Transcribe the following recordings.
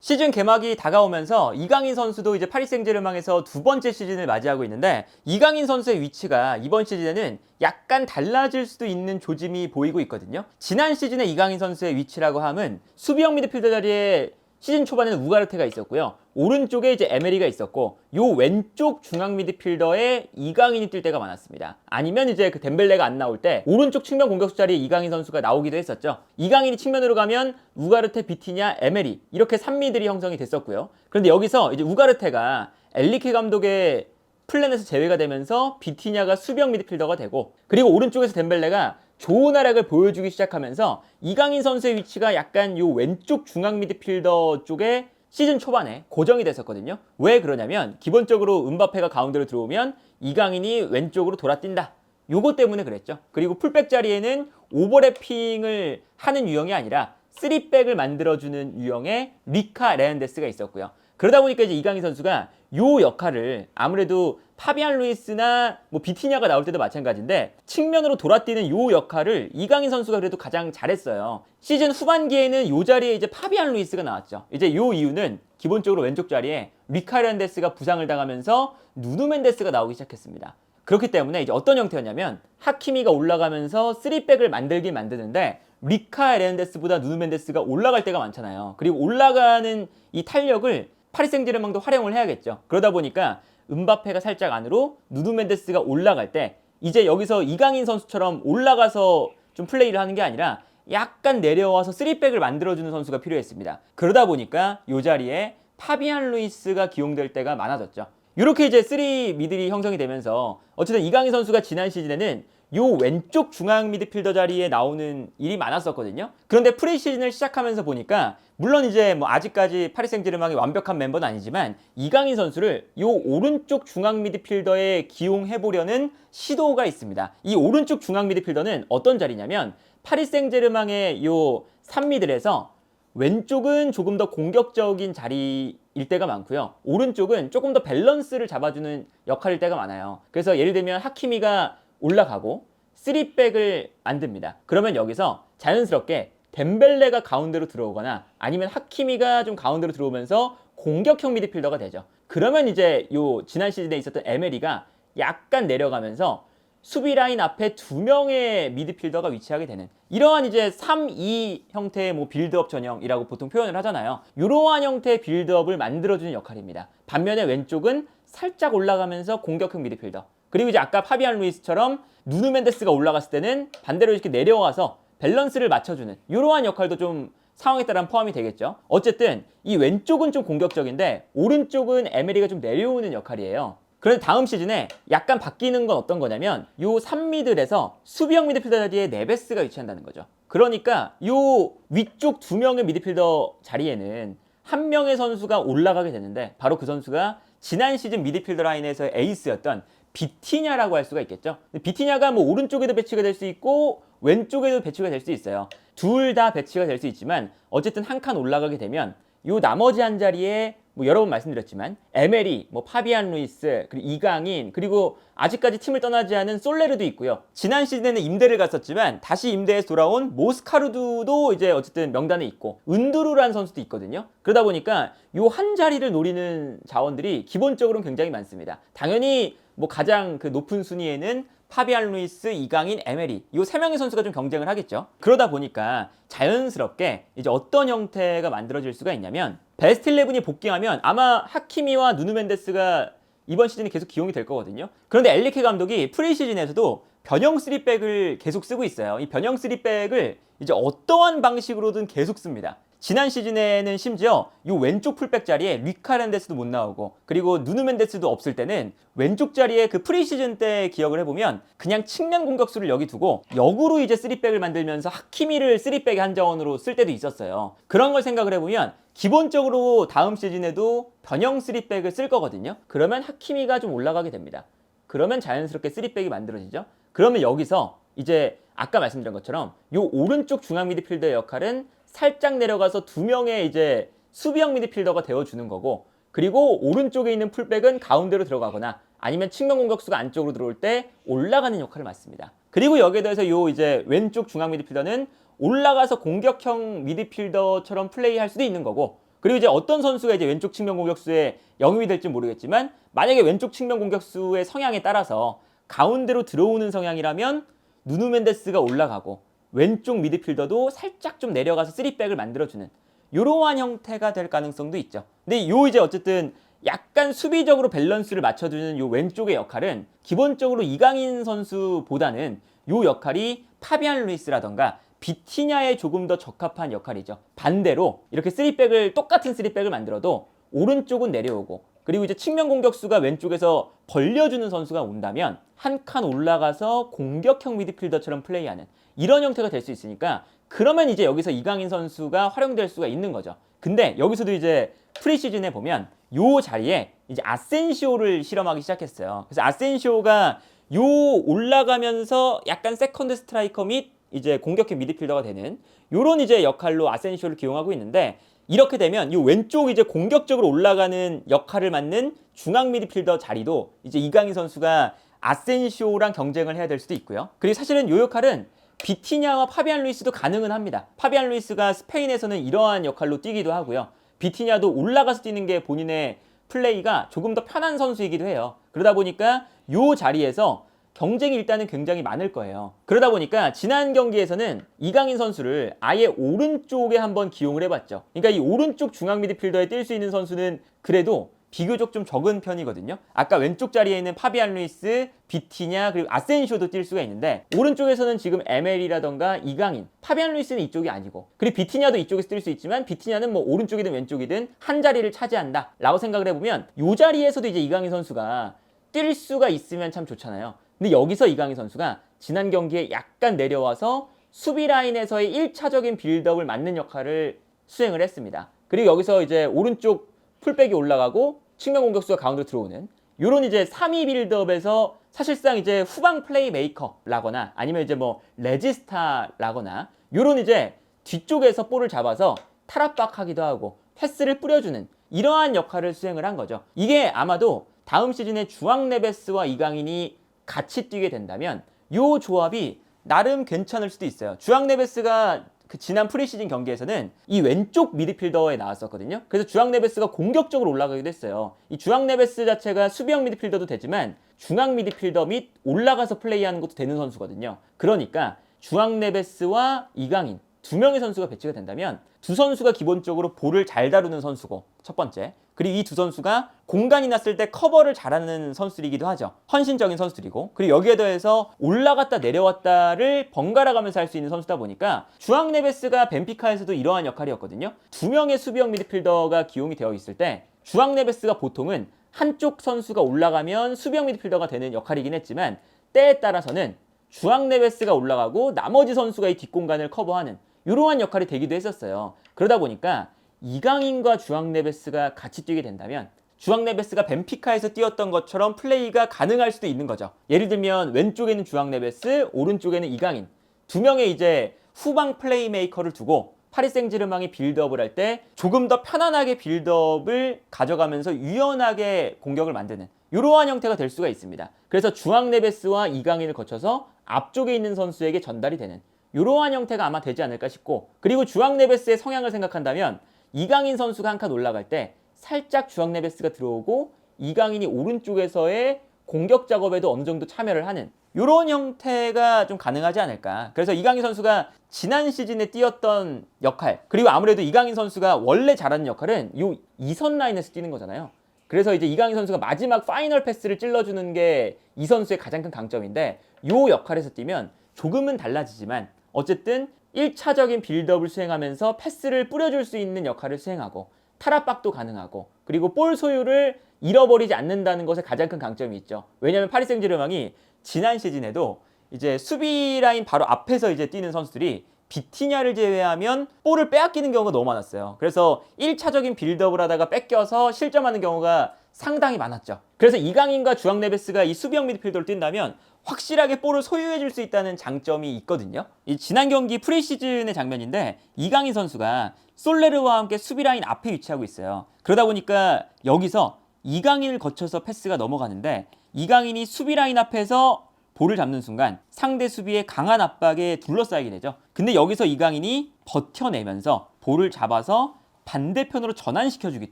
시즌 개막이 다가오면서 이강인 선수도 이제 파리 생제르맹에서 두 번째 시즌을 맞이하고 있는데 이강인 선수의 위치가 이번 시즌에는 약간 달라질 수도 있는 조짐이 보이고 있거든요. 지난 시즌에 이강인 선수의 위치라고 함은 수비형 미드필더 자리에 시즌 초반에는 우가르테가 있었고요. 오른쪽에 이제 에메리가 있었고 요 왼쪽 중앙 미드필더에 이강인이 뛸 때가 많았습니다. 아니면 이제 그 덴벨레가 안 나올 때 오른쪽 측면 공격수 자리에 이강인 선수가 나오기도 했었죠. 이강인이 측면으로 가면 우가르테, 비티냐, 에메리 이렇게 3미들이 형성이 됐었고요. 그런데 여기서 이제 우가르테가 엔리케 감독의 플랜에서 제외가 되면서 비티냐가 수비형 미드필더가 되고 그리고 오른쪽에서 덴벨레가 좋은 활약을 보여주기 시작하면서 이강인 선수의 위치가 약간 요 왼쪽 중앙 미드필더 쪽에 시즌 초반에 고정이 됐었거든요. 왜 그러냐면 기본적으로 음바페가 가운데로 들어오면 이강인이 왼쪽으로 돌아뛴다. 요거 때문에 그랬죠. 그리고 풀백 자리에는 오버래핑을 하는 유형이 아니라 3백을 만들어주는 유형의 리카 레안데스가 있었고요. 그러다 보니까 이제 이강인 선수가 요 역할을 아무래도 파비안 루이스나 뭐 비티냐가 나올 때도 마찬가지인데 측면으로 돌아뛰는 요 역할을 이강인 선수가 그래도 가장 잘했어요. 시즌 후반기에는 요 자리에 이제 파비안 루이스가 나왔죠. 이제 요 이유는 기본적으로 왼쪽 자리에 리카르안데스가 부상을 당하면서 누누 멘데스가 나오기 시작했습니다. 그렇기 때문에 이제 어떤 형태였냐면 하키미가 올라가면서 3백을 만들긴 만드는데 리카 에르난데스보다 누누 멘데스가 올라갈 때가 많잖아요. 그리고 올라가는 이 탄력을 파리 생제르맹도 활용을 해야겠죠. 그러다 보니까 음바페가 살짝 안으로 누누 멘데스가 올라갈 때 이제 여기서 이강인 선수처럼 올라가서 좀 플레이를 하는 게 아니라 약간 내려와서 3백을 만들어주는 선수가 필요했습니다. 그러다 보니까 이 자리에 파비안 루이스가 기용될 때가 많아졌죠. 이렇게 이제 3미들이 형성이 되면서 어쨌든 이강인 선수가 지난 시즌에는 요 왼쪽 중앙 미드필더 자리에 나오는 일이 많았었거든요. 그런데 프리시즌을 시작하면서 보니까 물론 이제 뭐 아직까지 파리 생제르맹이 완벽한 멤버는 아니지만 이강인 선수를 요 오른쪽 중앙 미드필더에 기용해 보려는 시도가 있습니다. 이 오른쪽 중앙 미드필더는 어떤 자리냐면 파리 생제르맹의 요 3미들에서 왼쪽은 조금 더 공격적인 자리일 때가 많고요. 오른쪽은 조금 더 밸런스를 잡아주는 역할일 때가 많아요. 그래서 예를 들면 하키미가 올라가고 3백을 만듭니다. 그러면 여기서 자연스럽게 덴벨레가 가운데로 들어오거나 아니면 하키미가 좀 가운데로 들어오면서 공격형 미드필더가 되죠. 그러면 이제 요 지난 시즌에 있었던 에메리가 약간 내려가면서 수비 라인 앞에 두 명의 미드필더가 위치하게 되는 이러한 이제 3-2 형태의 뭐 빌드업 전형이라고 보통 표현을 하잖아요. 이러한 형태의 빌드업을 만들어주는 역할입니다. 반면에 왼쪽은 살짝 올라가면서 공격형 미드필더 그리고 이제 아까 파비안 루이스처럼 누누 멘데스가 올라갔을 때는 반대로 이렇게 내려와서 밸런스를 맞춰주는 이러한 역할도 좀 상황에 따라 포함이 되겠죠. 어쨌든 이 왼쪽은 좀 공격적인데 오른쪽은 에메리가 좀 내려오는 역할이에요. 그런데 다음 시즌에 약간 바뀌는 건 어떤 거냐면 요 3미들에서 수비형 미드필더 자리에 네베스가 위치한다는 거죠. 그러니까 요 위쪽 두 명의 미드필더 자리에는 한 명의 선수가 올라가게 되는데 바로 그 선수가 지난 시즌 미드필더 라인에서의 에이스였던 비티냐라고 할 수가 있겠죠. 비티냐가 뭐 오른쪽에도 배치가 될 수 있고 왼쪽에도 배치가 될 수 있어요. 둘 다 배치가 될 수 있지만 어쨌든 한 칸 올라가게 되면 요 나머지 한 자리에 뭐 여러 번 말씀드렸지만 에메리, 뭐 파비안 루이스, 그리고 이강인, 그리고 아직까지 팀을 떠나지 않은 솔레르도 있고요. 지난 시즌에는 임대를 갔었지만 다시 임대에서 돌아온 모스카르두도 이제 어쨌든 명단에 있고 은두루라는 선수도 있거든요. 그러다 보니까 요 한 자리를 노리는 자원들이 기본적으로는 굉장히 많습니다. 당연히 뭐 가장 그 높은 순위에는 파비안 루이스, 이강인, 에메리 이 세 명의 선수가 좀 경쟁을 하겠죠. 그러다 보니까 자연스럽게 이제 어떤 형태가 만들어질 수가 있냐면 베스트 11이 복귀하면 아마 하키미와 누누 멘데스가 이번 시즌에 계속 기용이 될 거거든요. 그런데 엔리케 감독이 프리시즌에서도 변형 3백을 계속 쓰고 있어요. 이 변형 3백을 이제 어떠한 방식으로든 계속 씁니다. 지난 시즌에는 심지어 이 왼쪽 풀백 자리에 리카르안데스도 못 나오고 그리고 누누 멘데스도 없을 때는 왼쪽 자리에 그 프리시즌 때 기억을 해보면 그냥 측면 공격수를 여기 두고 역으로 이제 3백을 만들면서 하키미를 3백의 한 자원으로 쓸 때도 있었어요. 그런 걸 생각을 해보면 기본적으로 다음 시즌에도 변형 3백을 쓸 거거든요. 그러면 하키미가 좀 올라가게 됩니다. 그러면 자연스럽게 3백이 만들어지죠. 그러면 여기서 이제 아까 말씀드린 것처럼 이 오른쪽 중앙 미드필더의 역할은 살짝 내려가서 두 명의 이제 수비형 미드필더가 되어주는 거고 그리고 오른쪽에 있는 풀백은 가운데로 들어가거나 아니면 측면 공격수가 안쪽으로 들어올 때 올라가는 역할을 맡습니다. 그리고 여기에 대해서 요 이제 왼쪽 중앙 미드필더는 올라가서 공격형 미드필더처럼 플레이할 수도 있는 거고 그리고 이제 어떤 선수가 이제 왼쪽 측면 공격수에 영입이 될지 모르겠지만 만약에 왼쪽 측면 공격수의 성향에 따라서 가운데로 들어오는 성향이라면 누누 멘데스가 올라가고 왼쪽 미드필더도 살짝 좀 내려가서 3백을 만들어주는 이러한 형태가 될 가능성도 있죠. 근데 요 이제 어쨌든 약간 수비적으로 밸런스를 맞춰주는 요 왼쪽의 역할은 기본적으로 이강인 선수보다는 요 역할이 파비안 루이스라던가 비티냐에 조금 더 적합한 역할이죠. 반대로 이렇게 3백을 똑같은 3백을 만들어도 오른쪽은 내려오고 그리고 이제 측면 공격수가 왼쪽에서 벌려주는 선수가 온다면 한 칸 올라가서 공격형 미드필더처럼 플레이하는 이런 형태가 될 수 있으니까 그러면 이제 여기서 이강인 선수가 활용될 수가 있는 거죠. 근데 여기서도 이제 프리시즌에 보면 요 자리에 이제 아센시오를 실험하기 시작했어요. 그래서 아센시오가 요 올라가면서 약간 세컨드 스트라이커 및 이제 공격형 미드필더가 되는 요런 이제 역할로 아센시오를 기용하고 있는데 이렇게 되면 이 왼쪽 이제 공격적으로 올라가는 역할을 맡는 중앙 미드필더 자리도 이제 이강인 선수가 아센시오랑 경쟁을 해야 될 수도 있고요. 그리고 사실은 이 역할은 비티냐와 파비안 루이스도 가능은 합니다. 파비안 루이스가 스페인에서는 이러한 역할로 뛰기도 하고요. 비티냐도 올라가서 뛰는 게 본인의 플레이가 조금 더 편한 선수이기도 해요. 그러다 보니까 이 자리에서 경쟁이 일단은 굉장히 많을 거예요. 그러다 보니까 지난 경기에서는 이강인 선수를 아예 오른쪽에 한번 기용을 해봤죠. 그러니까 이 오른쪽 중앙 미드필더에 뛸 수 있는 선수는 그래도 비교적 좀 적은 편이거든요. 아까 왼쪽 자리에 있는 파비안 루이스, 비티냐 그리고 아센시오도 뛸 수가 있는데 오른쪽에서는 지금 에멜이라던가 이강인, 파비안 루이스는 이쪽이 아니고 그리고 비티냐도 이쪽에서 뛸 수 있지만 비티냐는 뭐 오른쪽이든 왼쪽이든 한 자리를 차지한다 라고 생각을 해보면 이 자리에서도 이제 이강인 선수가 뛸 수가 있으면 참 좋잖아요. 근데 여기서 이강인 선수가 지난 경기에 약간 내려와서 수비 라인에서의 1차적인 빌드업을 맡는 역할을 수행을 했습니다. 그리고 여기서 이제 오른쪽 풀백이 올라가고 측면 공격수가 가운데로 들어오는 요런 이제 3위 빌드업에서 사실상 이제 후방 플레이메이커라거나 아니면 이제 뭐 레지스타라거나 요런 이제 뒤쪽에서 볼을 잡아서 탈압박하기도 하고 패스를 뿌려주는 이러한 역할을 수행을 한 거죠. 이게 아마도 다음 시즌에 주앙 네베스와 이강인이 같이 뛰게 된다면 요 조합이 나름 괜찮을 수도 있어요. 주앙 네베스가 그 지난 프리시즌 경기에서는 이 왼쪽 미드필더에 나왔었거든요. 그래서 주앙 네베스가 공격적으로 올라가기도 했어요. 이 주앙 네베스 자체가 수비형 미드필더도 되지만 중앙 미드필더 및 올라가서 플레이하는 것도 되는 선수거든요. 그러니까 주앙 네베스와 이강인 두 명의 선수가 배치가 된다면 두 선수가 기본적으로 볼을 잘 다루는 선수고 첫 번째 그리고 이 두 선수가 공간이 났을 때 커버를 잘하는 선수이기도 하죠. 헌신적인 선수들이고 그리고 여기에 더해서 올라갔다 내려왔다를 번갈아 가면서 할 수 있는 선수다 보니까 주앙 네베스가 벤피카에서도 이러한 역할이었거든요. 두 명의 수비형 미드필더가 기용이 되어 있을 때 주앙 네베스가 보통은 한쪽 선수가 올라가면 수비형 미드필더가 되는 역할이긴 했지만 때에 따라서는 주앙 네베스가 올라가고 나머지 선수가 이 뒷공간을 커버하는 이러한 역할이 되기도 했었어요. 그러다 보니까 이강인과 주앙 네베스가 같이 뛰게 된다면 주앙 네베스가 벤피카에서 뛰었던 것처럼 플레이가 가능할 수도 있는 거죠. 예를 들면 왼쪽에는 주앙 네베스, 오른쪽에는 이강인 두 명의 이제 후방 플레이메이커를 두고 파리 생제르맹이 빌드업을 할 때 조금 더 편안하게 빌드업을 가져가면서 유연하게 공격을 만드는 이러한 형태가 될 수가 있습니다. 그래서 주앙 네베스와 이강인을 거쳐서 앞쪽에 있는 선수에게 전달이 되는 이러한 형태가 아마 되지 않을까 싶고 그리고 주앙 네베스의 성향을 생각한다면 이강인 선수가 한 칸 올라갈 때 살짝 주앙 네베스가 들어오고 이강인이 오른쪽에서의 공격 작업에도 어느 정도 참여를 하는 이런 형태가 좀 가능하지 않을까. 그래서 이강인 선수가 지난 시즌에 뛰었던 역할 그리고 아무래도 이강인 선수가 원래 잘하는 역할은 이 2선 라인에서 뛰는 거잖아요. 그래서 이제 이강인 선수가 마지막 파이널 패스를 찔러주는 게 이 선수의 가장 큰 강점인데 이 역할에서 뛰면 조금은 달라지지만 어쨌든 1차적인 빌드업을 수행하면서 패스를 뿌려줄 수 있는 역할을 수행하고 탈압박도 가능하고 그리고 볼 소유를 잃어버리지 않는다는 것에 가장 큰 강점이 있죠. 왜냐하면 파리 생제르맹이 지난 시즌에도 이제 수비 라인 바로 앞에서 이제 뛰는 선수들이 비티냐를 제외하면 볼을 빼앗기는 경우가 너무 많았어요. 그래서 1차적인 빌드업을 하다가 뺏겨서 실점하는 경우가 상당히 많았죠. 그래서 이강인과 주앙 네베스가 이 수비형 미드필더를 뛴다면 확실하게 볼을 소유해 줄 수 있다는 장점이 있거든요. 이 지난 경기 프리시즌의 장면인데 이강인 선수가 솔레르와 함께 수비 라인 앞에 위치하고 있어요. 그러다 보니까 여기서 이강인을 거쳐서 패스가 넘어가는데 이강인이 수비 라인 앞에서 볼을 잡는 순간 상대 수비의 강한 압박에 둘러싸이게 되죠. 근데 여기서 이강인이 버텨내면서 볼을 잡아서 반대편으로 전환시켜주기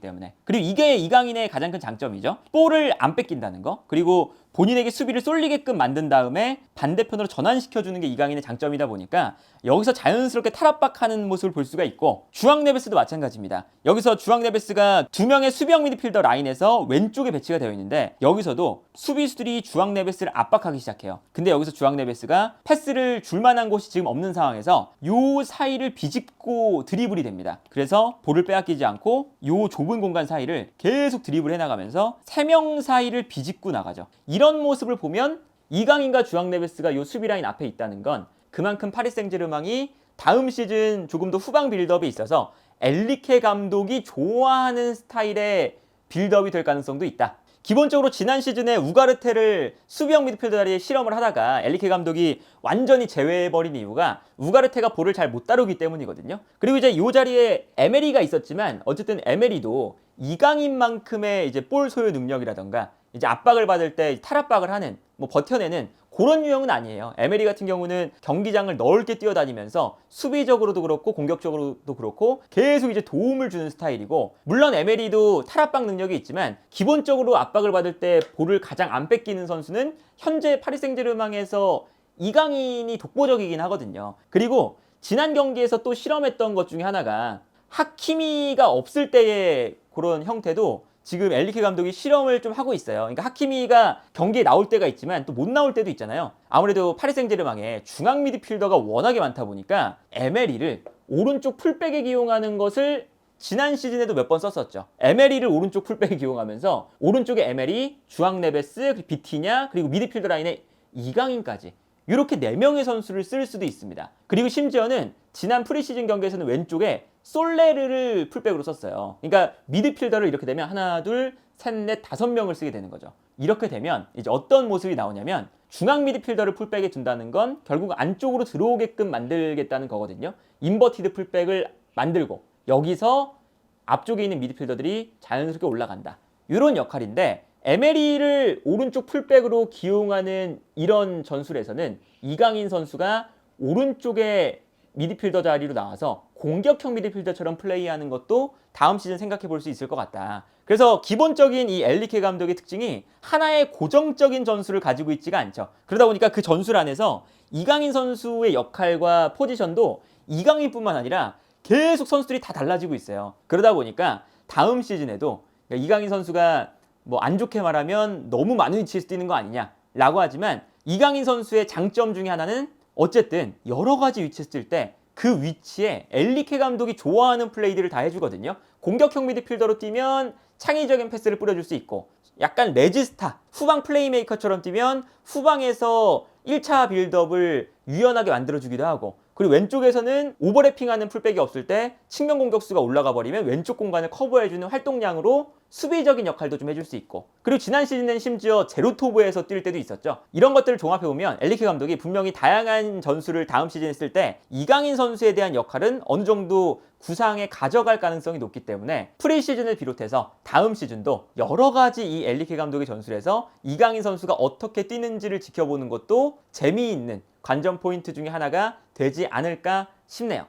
때문에. 그리고 이게 이강인의 가장 큰 장점이죠. 볼을 안 뺏긴다는 거. 그리고 본인에게 수비를 쏠리게끔 만든 다음에 반대편으로 전환시켜주는 게 이강인의 장점이다 보니까 여기서 자연스럽게 탈압박하는 모습을 볼 수가 있고, 주앙 네베스도 마찬가지입니다. 여기서 주앙 네베스가 두 명의 수비형 미드필더 라인에서 왼쪽에 배치가 되어 있는데, 여기서도 수비수들이 주앙 네베스를 압박하기 시작해요. 근데 여기서 주앙 네베스가 패스를 줄 만한 곳이 지금 없는 상황에서 요 사이를 비집고 드리블이 됩니다. 그래서 볼을 빼앗기지 않고 요 좁은 공간 사이를 계속 드리블 해나가면서 3명 사이를 비집고 나가죠. 이런 모습을 보면 이강인과 주앙 네베스가 요 수비 라인 앞에 있다는 건 그만큼 파리 생제르맹이 다음 시즌 조금 더 후방 빌드업에 있어서 엔리케 감독이 좋아하는 스타일의 빌드업이 될 가능성도 있다. 기본적으로 지난 시즌에 우가르테를 수비형 미드필더 자리에 실험을 하다가 엔리케 감독이 완전히 제외해버린 이유가 우가르테가 볼을 잘 못 다루기 때문이거든요. 그리고 이제 이 자리에 에메리가 있었지만 어쨌든 에메리도 이강인만큼의 이제 볼 소유 능력이라던가 이제 압박을 받을 때 탈압박을 하는, 뭐 버텨내는 그런 유형은 아니에요. 에메리 같은 경우는 경기장을 넓게 뛰어다니면서 수비적으로도 그렇고 공격적으로도 그렇고 계속 이제 도움을 주는 스타일이고, 물론 에메리도 탈압박 능력이 있지만 기본적으로 압박을 받을 때 볼을 가장 안 뺏기는 선수는 현재 파리 생제르맹에서 이강인이 독보적이긴 하거든요. 그리고 지난 경기에서 또 실험했던 것 중에 하나가 하키미가 없을 때의 그런 형태도 지금 엔리케 감독이 실험을 좀 하고 있어요. 그러니까 하키미가 경기에 나올 때가 있지만 또 못 나올 때도 있잖아요. 아무래도 파리 생제르맹에 중앙 미드필더가 워낙에 많다 보니까 에메리를 오른쪽 풀백에 기용하는 것을 지난 시즌에도 몇 번 썼었죠. 에메리를 오른쪽 풀백에 기용하면서 오른쪽에 에메리, 주앙 네베스, 비티냐, 그리고 미드필더 라인에 이강인까지 이렇게 4명의 선수를 쓸 수도 있습니다. 그리고 심지어는 지난 프리시즌 경기에서는 왼쪽에 솔레르를 풀백으로 썼어요. 그러니까 미드필더를 이렇게 되면 하나, 둘, 셋, 넷, 5명을 쓰게 되는 거죠. 이렇게 되면 이제 어떤 모습이 나오냐면 중앙 미드필더를 풀백에 둔다는 건 결국 안쪽으로 들어오게끔 만들겠다는 거거든요. 인버티드 풀백을 만들고 여기서 앞쪽에 있는 미드필더들이 자연스럽게 올라간다. 이런 역할인데, 에메리를 오른쪽 풀백으로 기용하는 이런 전술에서는 이강인 선수가 오른쪽에 미드필더 자리로 나와서 공격형 미드필더처럼 플레이하는 것도 다음 시즌 생각해 볼 수 있을 것 같다. 그래서 기본적인 이 엔리케 감독의 특징이 하나의 고정적인 전술을 가지고 있지가 않죠. 그러다 보니까 그 전술 안에서 이강인 선수의 역할과 포지션도 이강인뿐만 아니라 계속 선수들이 다 달라지고 있어요. 그러다 보니까 다음 시즌에도 이강인 선수가 뭐 안 좋게 말하면 너무 많은 위치에서 뛰는 거 아니냐라고 하지만, 이강인 선수의 장점 중에 하나는 어쨌든 여러 가지 위치에서 뛸 때 그 위치에 엔리케 감독이 좋아하는 플레이들을 다 해주거든요. 공격형 미드필더로 뛰면 창의적인 패스를 뿌려줄 수 있고, 약간 레지스타, 후방 플레이메이커처럼 뛰면 후방에서 1차 빌드업을 유연하게 만들어주기도 하고, 그리고 왼쪽에서는 오버래핑하는 풀백이 없을 때 측면 공격수가 올라가 버리면 왼쪽 공간을 커버해주는 활동량으로 수비적인 역할도 좀 해줄 수 있고, 그리고 지난 시즌엔 심지어 제로토브에서 뛸 때도 있었죠. 이런 것들을 종합해보면 엔리케 감독이 분명히 다양한 전술을 다음 시즌에 쓸 때 이강인 선수에 대한 역할은 어느 정도 구상에 가져갈 가능성이 높기 때문에 프리시즌을 비롯해서 다음 시즌도 여러 가지 이 엔리케 감독의 전술에서 이강인 선수가 어떻게 뛰는지를 지켜보는 것도 재미있는 관전 포인트 중에 하나가 되지 않을까 싶네요.